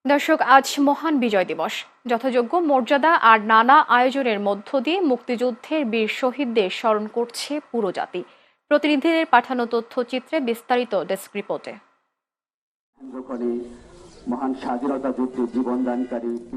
দর্শক, আজ মহান বিজয় দিবস। যথাযোগ্য মর্যাদা আর নানা আয়োজনের মধ্য দিয়ে মুক্তিযুদ্ধের বীর শহীদদের স্মরণ করছে পুরো জাতি। প্রতিনিধিদের পাঠানো তথ্যচিত্রে বিস্তারিত ডেস্ক রিপোর্টে।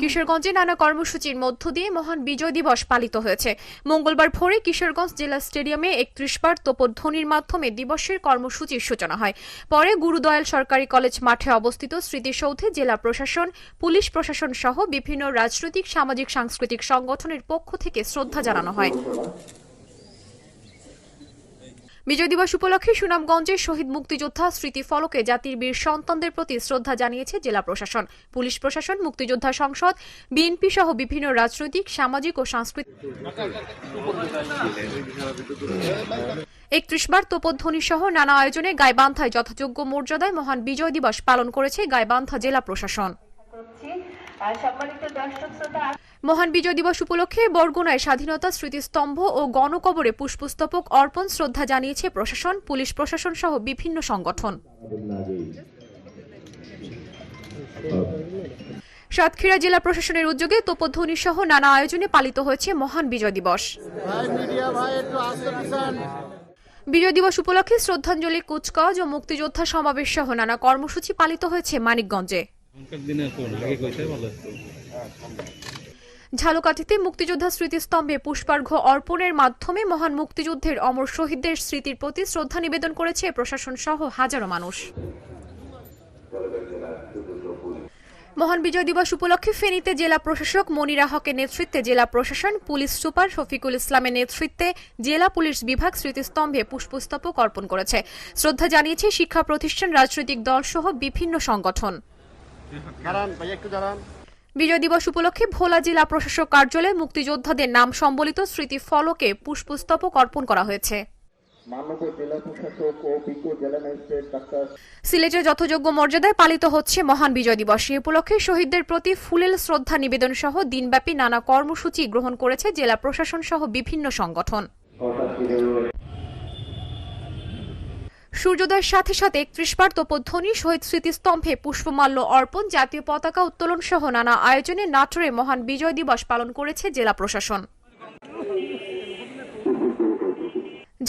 কিশোরগঞ্জে নানা কর্মসূচির মধ্য দিয়ে মহান বিজয় দিবস পালিত হয়েছে। মঙ্গলবার ভোরে কিশোরগঞ্জ জেলা স্টেডিয়ামে ৩১ বার তোপধ্বনির মাধ্যমে দিবসের কর্মসূচির সূচনা হয়। পরে গুরুদয়াল সরকারি কলেজ মাঠে অবস্থিত স্মৃতিসৌধে জেলা প্রশাসন, পুলিশ প্রশাসন সহ বিভিন্ন রাজনৈতিক, সামাজিক, সাংস্কৃতিক সংগঠনের পক্ষ থেকে শ্রদ্ধা জানানো হয়। বিজয় দিবস উপলক্ষে সুনামগঞ্জের শহীদ মুক্তিযোদ্ধা স্মৃতি ফলকে জাতির বীর সন্তানদের প্রতি শ্রদ্ধা জানিয়েছে জেলা প্রশাসন, পুলিশ প্রশাসন, মুক্তিযোদ্ধা সংসদ, বিএনপি সহ বিভিন্ন রাজনৈতিক, সামাজিক ও সাংস্কৃতিক ৩১ বার তোপধ্বনি সহ নানা আয়োজনে গাইবান্ধায় যথাযোগ্য মর্যাদায় মহান বিজয় দিবস পালন করেছে গাইবান্ধা জেলা প্রশাসন। মহান বিজয় দিবস উপলক্ষে বরগুনায় স্বাধীনতা স্মৃতিস্তম্ভ ও গণকবরে পুষ্পস্তবক অর্পণ শ্রদ্ধা জানিয়েছে প্রশাসন, পুলিশ প্রশাসন সহ বিভিন্ন সংগঠন। সাতক্ষীরা জেলা প্রশাসনের উদ্যোগে তোপধ্বনি সহ নানা আয়োজনে পালিত হয়েছে মহান বিজয় দিবস। বিজয় দিবস উপলক্ষে শ্রদ্ধাঞ্জলি কুচকাওয়াজ ও মুক্তিযোদ্ধা সমাবেশ সহ নানা কর্মসূচি পালিত হয়েছে মানিকগঞ্জে। ঝালকাঠিতে মুক্তিযোদ্ধা স্মৃতিস্তম্ভে পুষ্পার্ঘ্য অর্পণের মাধ্যমে মহান মুক্তিযুদ্ধের অমর শহীদদের স্মৃতির প্রতি শ্রদ্ধা নিবেদন করেছে প্রশাসন সহ হাজারো মানুষ। মহান বিজয় দিবস উপলক্ষে ফেনীতে জেলা প্রশাসক মনিরা হকের নেতৃত্বে জেলা প্রশাসন, পুলিশ সুপার শফিকুল ইসলামের নেতৃত্বে জেলা পুলিশ বিভাগ স্মৃতিস্তম্ভে পুষ্পস্তবক অর্পণ করেছে। শ্রদ্ধা জানিয়েছে শিক্ষা প্রতিষ্ঠান, রাজনৈতিক দল সহ বিভিন্ন সংগঠন। বিজয় দিবস উপলক্ষে ভোলা জেলা প্রশাসক কার্যালয়ে মুক্তিযোদ্ধাদের নাম সম্বলিত স্মৃতি ফলকে পুষ্পস্তবক অর্পণ করা হয়েছে। সিলেটে যথাযোগ্য মর্যাদায় পালিত হচ্ছে মহান বিজয় দিবস। এ উপলক্ষে শহীদদের প্রতি ফুলেল শ্রদ্ধা নিবেদন সহ দিনব্যাপী নানা কর্মসূচি গ্রহণ করেছে জেলা প্রশাসন সহ বিভিন্ন সংগঠন। সূর্যোদয়ের সাথে সাথে ৩১ বার তোপধ্বনি, শহীদ স্মৃতিস্তম্ভে পুষ্পমাল্য অর্পণ, জাতীয় পতাকা উত্তোলন সহ নানা আয়োজনে নাটোরে মহান বিজয় দিবস পালন করেছে জেলা প্রশাসন।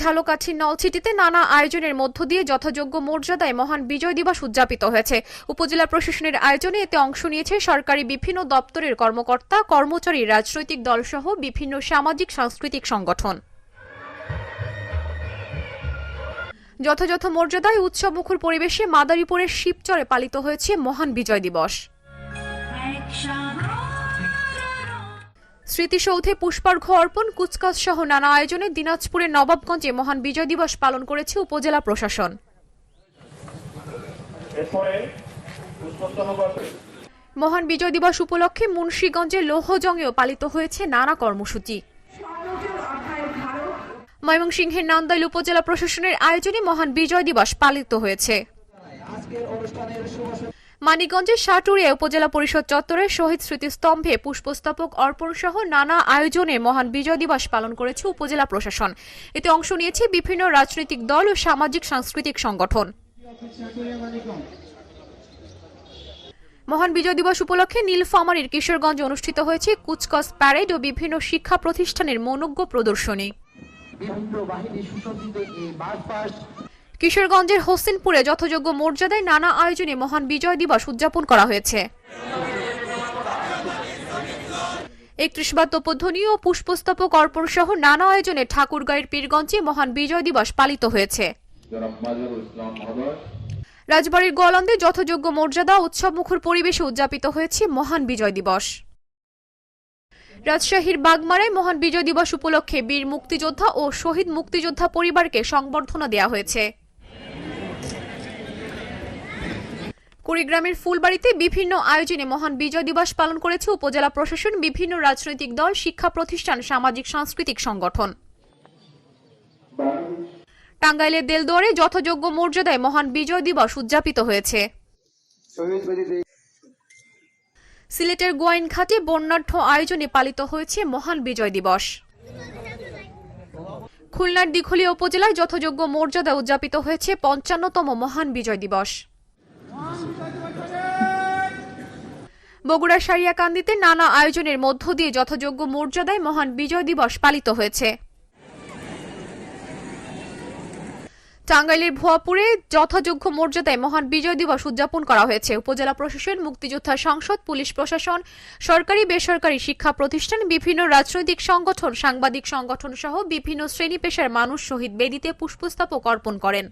ঝালকাঠি নলছিটিতে নানা আয়োজনের মধ্য দিয়ে যথাযোগ্য মর্যাদায় মহান বিজয় দিবস উদযাপিত হয়েছে। উপজেলা প্রশাসনের আয়োজনে এতে অংশ নিয়েছে সরকারি বিভিন্ন দপ্তরের কর্মকর্তা, কর্মচারী, রাজনৈতিক দল সহ বিভিন্ন সামাজিক, সাংস্কৃতিক সংগঠন। যথাযথ মর্যাদায় উৎসবমুখর পরিবেশে মাদারীপুরের শিবচরে পালিত হয়েছে মহান বিজয় দিবস। স্মৃতিসৌধে পুষ্পার্ঘ্য অর্পণ, কুচকাওয়াজ সহ নানা আয়োজনে দিনাজপুরের নবাবগঞ্জে মহান বিজয় দিবস পালন করেছে উপজেলা প্রশাসন। মহান বিজয় দিবস উপলক্ষে মুন্সিগঞ্জের লৌহজংয়েও পালিত হয়েছে নানা কর্মসূচি। ময়মনসিংহের নান্দাইল উপজেলা প্রশাসনের আয়োজনে মহান বিজয় দিবস পালিত হয়েছে। মানিকগঞ্জের সাটুরিয়া উপজেলা পরিষদ চত্বরে শহীদ স্মৃতিস্তম্ভে পুষ্পস্তবক অর্পণ সহ নানা আয়োজনে মহান বিজয় দিবস পালন করেছে উপজেলা প্রশাসন। এতে অংশ নিয়েছে বিভিন্ন রাজনৈতিক দল ও সামাজিক, সাংস্কৃতিক সংগঠন। মহান বিজয় দিবস উপলক্ষে নীলফামারীর কিশোরগঞ্জে অনুষ্ঠিত হয়েছে কুচকাওয়াজ প্যারেড ও বিভিন্ন শিক্ষা প্রতিষ্ঠানের মনোজ্ঞ প্রদর্শনী। কিশোরগঞ্জের হোসেনপুরে যথাযোগ্য মর্যাদায় নানা আয়োজনে মহান বিজয় দিবস উদযাপন করা হয়েছে। ৩১ বার তোপধ্বনি ও পুষ্পস্তবক অর্পণ সহ নানা আয়োজনে ঠাকুরগাঁয়ের পীরগঞ্জে মহান বিজয় দিবস পালিত হয়েছে। রাজবাড়ীর গোয়ালন্দে যথাযোগ্য মর্যাদা উৎসবমুখর পরিবেশে উদযাপিত হয়েছে মহান বিজয় দিবস। রাজশাহীর বাগমারায় মহান বিজয় দিবস উপলক্ষে বীর মুক্তিযোদ্ধা ও শহীদ মুক্তিযোদ্ধা পরিবারকে সংবর্ধনা দেওয়া হয়েছে। কুড়িগ্রামের ফুলবাড়িতে বিভিন্ন আয়োজনে মহান বিজয় দিবস পালন করেছে উপজেলা প্রশাসন, বিভিন্ন রাজনৈতিক দল, শিক্ষা প্রতিষ্ঠান, সামাজিক, সাংস্কৃতিক সংগঠন। টাঙ্গাইলের দেলদুয়ারে যথাযোগ্য মর্যাদায় মহান বিজয় দিবস উদযাপিত হয়েছে। সিলেটের গোয়াইনঘাটে বর্ণাঢ্য আয়োজনে পালিত হয়েছে মহান বিজয় দিবস। খুলনার দিঘলিয়া উপজেলায় যথাযোগ্য মর্যাদা উদযাপিত হয়েছে ৫৫তম মহান বিজয় দিবস। বগুড়ার সারিয়াকান্দিতে নানা আয়োজনের মধ্য দিয়ে যথাযোগ্য মর্যাদায় মহান বিজয় দিবস পালিত হয়েছে। টাঙ্গাইলের ভুয়াপুরে যথাযোগ্য মর্যাদায় মহান বিজয় দিবস উদযাপন করা হয়েছে। উপজেলা প্রশাসন, মুক্তিযোদ্ধা সংসদ, পুলিশ প্রশাসন, সরকারি বেসরকারি শিক্ষা প্রতিষ্ঠান, বিভিন্ন রাজনৈতিক সংগঠন, সাংবাদিক সংগঠন সহ বিভিন্ন শ্রেণী পেশার মানুষ শহীদ বেদিতে পুষ্পস্তবক অর্পণ করেন।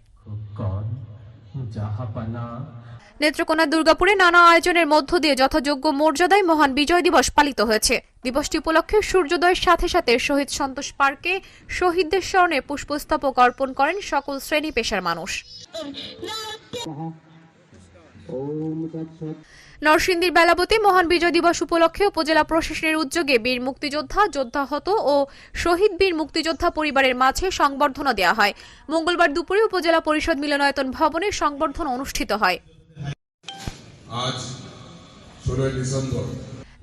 নেত্রকোনা দুর্গাপুরে নানা আয়োজনের মধ্য দিয়ে যথাযোগ্য মর্যাদায় মহান বিজয় দিবস পালিত হয়েছে। দিবসটি উপলক্ষে সূর্যোদয়ের সাথে সাথে শহীদ সন্তোষ পার্কে শহীদদের স্মরণে পুষ্পস্তবক অর্পণ করেন সকল শ্রেণী পেশার মানুষ। নরসিংদীর বেলাবতী মহান বিজয় দিবস উপলক্ষে উপজেলা প্রশাসনের উদ্যোগে বীর মুক্তিযোদ্ধা, যোদ্ধাহত ও শহীদ বীর মুক্তিযোদ্ধা পরিবারের মাঝে সংবর্ধনা দেওয়া হয়। মঙ্গলবার দুপুরে উপজেলা পরিষদ মিলনায়তন ভবনে সংবর্ধনা অনুষ্ঠিত হয়। আজ 16 ডিসেম্বর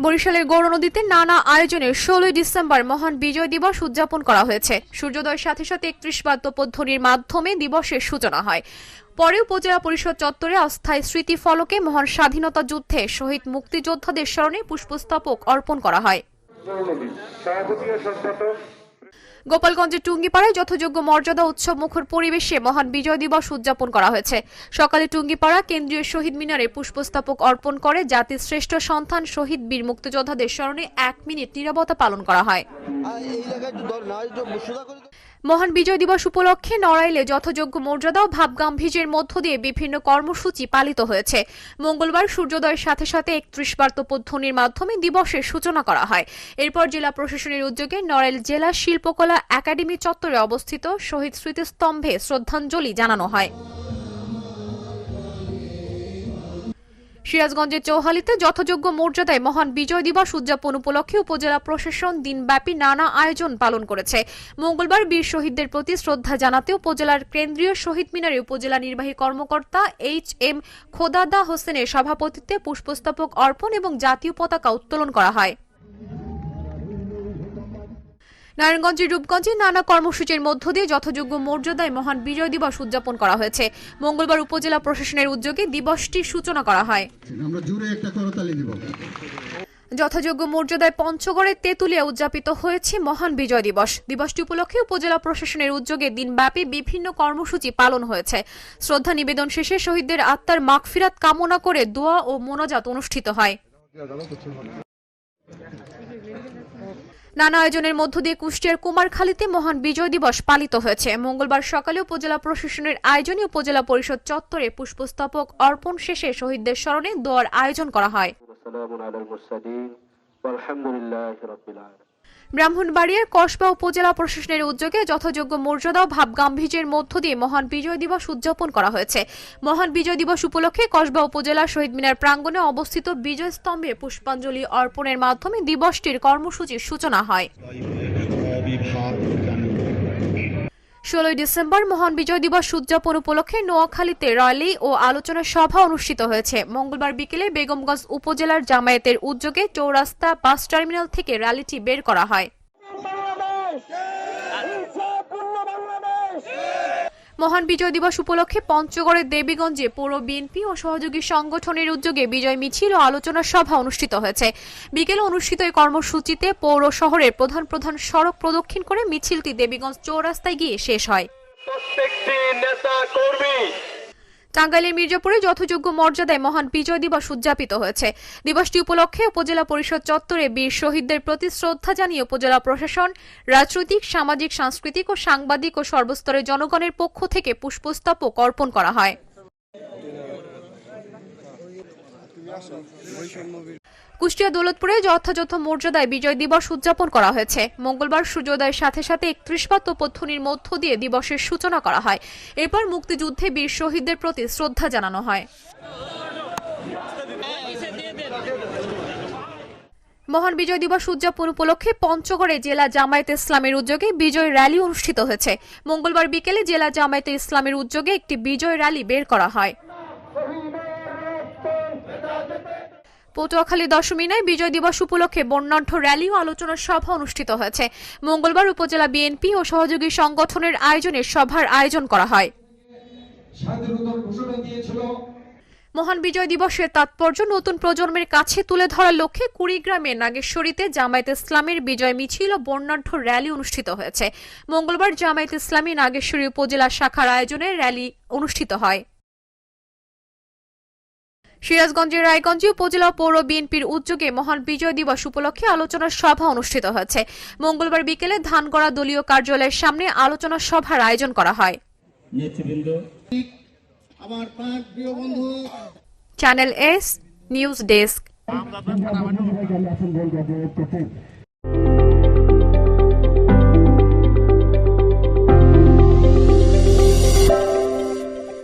বরিশালের গৌর নদীতে নানা আয়োজনে 16 ডিসেম্বর মহান বিজয় দিবস উদযাপন করা হয়েছে। সূর্যোদয়ের সাথে সাথে 31 বার তোপধ্বনির মাধ্যমে দিবসের সূচনা হয়। পরে উপজেলা পরিষদ চত্বরে অস্থায়ী স্মৃতি ফলকে মহান স্বাধীনতা যুদ্ধে শহীদ মুক্তিযোদ্ধাদের স্মরণে পুষ্পস্তবক অর্পণ করা হয়। গোপালগঞ্জের টুঙ্গিপাড়ায় যথাযোগ্য মর্যাদা উৎসব মুখর পরিবেশে মহান বিজয় দিবস উদযাপন করা হয়েছে। সকালে টুঙ্গিপাড়া কেন্দ্রীয় শহীদ মিনারে পুষ্পস্তবক অর্পণ করে জাতির শ্রেষ্ঠ সন্তান শহীদ বীর মুক্তিযোদ্ধাদের স্মরণে 1 মিনিট নীরবতা পালন করা হয়। মহান বিজয় দিবস উপলক্ষে নড়াইলে যথাযোগ্য মর্যাদা ও ভাবগাম্ভীর্যের মধ্য দিয়ে বিভিন্ন কর্মসূচি পালিত হয়েছে। মঙ্গলবার সূর্যোদয়ের সাথে সাথে 31 বার তোপধ্বনির মাধ্যমে দিবসের সূচনা করা হয়। এরপর জেলা প্রশাসনের উদ্যোগে নড়াইল জেলা শিল্পকলা একাডেমি চত্বরে অবস্থিত শহীদ স্মৃতিস্তম্ভে শ্রদ্ধাঞ্জলি জানানো হয়। সিরাজগঞ্জের চৌহালিতে যথাযোগ্য মর্যাদায় মহান বিজয় দিবস উদযাপন উপলক্ষে উপজেলা প্রশাসন দিনব্যাপী নানা আয়োজন পালন করেছে। মঙ্গলবার বীর শহীদদের প্রতি শ্রদ্ধা জানাতে উপজেলার কেন্দ্রীয় শহীদ মিনারে উপজেলা নির্বাহী কর্মকর্তা HM খোদাদা হোসেনের সভাপতিত্বে পুষ্পস্তবক অর্পণ এবং জাতীয় পতাকা উত্তোলন করা হয়। নারায়ণগঞ্জের রূপগঞ্জে নানা কর্মসূচির মধ্য দিয়ে যথাযোগ্য মর্যাদায় মহান বিজয় দিবস উদযাপন করা হয়েছে। মঙ্গলবার উপজেলা প্রশাসনের উদ্যোগে দিবসটির সূচনা করা হয়। যথাযোগ্য মর্যাদায় পঞ্চগড়ের তেঁতুলিয়া উদযাপিত হয়েছে মহান বিজয় দিবস। দিবসটি উপলক্ষে উপজেলা প্রশাসনের উদ্যোগে দিনব্যাপী বিভিন্ন কর্মসূচি পালন হয়েছে। শ্রদ্ধা নিবেদন শেষে শহীদদের আত্মার মাগফিরাত কামনা করে দোয়া ও মোনাজাত অনুষ্ঠিত হয়। নানা আয়োজনের মধ্য দিয়ে কুষ্টিয়ার কুমারখালীতে মহান বিজয় দিবস পালিত হয়েছে। মঙ্গলবার সকালে উপজেলা প্রশাসনের আয়োজনে উপজেলা পরিষদ চত্বরে পুষ্পস্তবক অর্পণ শেষে শহীদদের স্মরণে দোয়ার আয়োজন করা হয়। ব্রাহ্মণবাড়িয়ার কসবা উপজেলা প্রশাসনের উদ্যোগে যথাযোগ্য মর্যাদা ও ভাবগাম্ভীর্যের মধ্য দিয়ে মহান বিজয় দিবস উদযাপন করা হয়েছে। মহান বিজয় দিবস উপলক্ষে কসবা উপজেলা শহীদ মিনার প্রাঙ্গণে অবস্থিত বিজয় স্তম্ভে পুষ্পাঞ্জলি অর্পণের মাধ্যমে দিবসটির কর্মসূচির সূচনা হয়। 16 ডিসেম্বর মহান বিজয় দিবস উদযাপন উপলক্ষে নোয়াখালীতে র্যালি ও আলোচনা সভা অনুষ্ঠিত হয়েছে। মঙ্গলবার বিকেলে বেগমগঞ্জ উপজেলার জামায়াতের উদ্যোগে চৌরাস্তা বাস টার্মিনাল থেকে র্যালিটি বের করা হয়। মহান বিজয় দিবস উপলক্ষে পঞ্চগড়ের দেবীগঞ্জে পৌর বিএনপি ও সহযোগী সংগঠনের উদ্যোগে বিজয় মিছিল ও আলোচনা সভা অনুষ্ঠিত হয়েছে। বিকেলে অনুষ্ঠিত এই কর্মসূচিতে পৌর শহরের প্রধান প্রধান সড়ক প্রদক্ষিণ করে মিছিলটি দেবীগঞ্জ চৌরাস্তায় গিয়ে শেষ হয়। টাঙ্গাইলের মির্জাপুরে যথাযোগ্য মর্যাদায় মহান বিজয় দিবস উদযাপিত হয়েছে। দিবসটি উপলক্ষে উপজেলা পরিষদ চত্বরে বীর শহীদদের প্রতি শ্রদ্ধা জানিয়ে উপজেলা প্রশাসন, রাজনৈতিক, সামাজিক, সাংস্কৃতিক ও সাংবাদিক ও সর্বস্তরের জনগণের পক্ষ থেকে পুষ্পস্তবক অর্পণ করা হয়। কুষ্টিয়া দৌলতপুরে যথাযথ মর্যাদায় বিজয় দিবস উদযাপন করা হয়েছে। মঙ্গলবার সূর্যোদয়ের সাথে সাথে 31 বার তোপধ্বনির মধ্য দিয়ে দিবসের সূচনা করা হয়। এরপর মুক্তিযুদ্ধে বীর শহীদদের প্রতি শ্রদ্ধা জানানো হয়। মহান বিজয় দিবস উদযাপন উপলক্ষে পঞ্চগড়ে জেলা জামায়াতে ইসলামের উদ্যোগে বিজয় র্যালি অনুষ্ঠিত হয়েছে। মঙ্গলবার বিকেলে জেলা জামায়াতে ইসলামের উদ্যোগে একটি বিজয় র্যালি বের করা হয়। পটুয়াখালী দশমিনায় বিজয় দিবস উপলক্ষে বর্ণাঢ্য র্যালি ও আলোচনা সভা অনুষ্ঠিত হয়েছে। মঙ্গলবার উপজেলা বিএনপি ও সহযোগী সংগঠনের আয়োজনে সভার আয়োজন করা হয়। মহান বিজয় দিবসের তাৎপর্য নতুন প্রজন্মের কাছে তুলে ধরার লক্ষ্যে কুড়িগ্রামের নাগেশ্বরীতে জামায়াত ইসলামের বিজয় মিছিল ও বর্ণাঢ্য র্যালি অনুষ্ঠিত হয়েছে। মঙ্গলবার জামায়াত ইসলামী নাগেশ্বরী উপজেলা শাখার আয়োজনে র্যালি অনুষ্ঠিত হয়। সিরাজগঞ্জের রায়গঞ্জে উপজেলা পৌর বিএনপির উদ্যোগে মহান বিজয় দিবস উপলক্ষে আলোচনা সভা অনুষ্ঠিত হয়েছে। মঙ্গলবার বিকেলে ধানগড়া দলীয় কার্যালয়ের সামনে আলোচনা সভার আয়োজন করা হয়। Channel S news desk.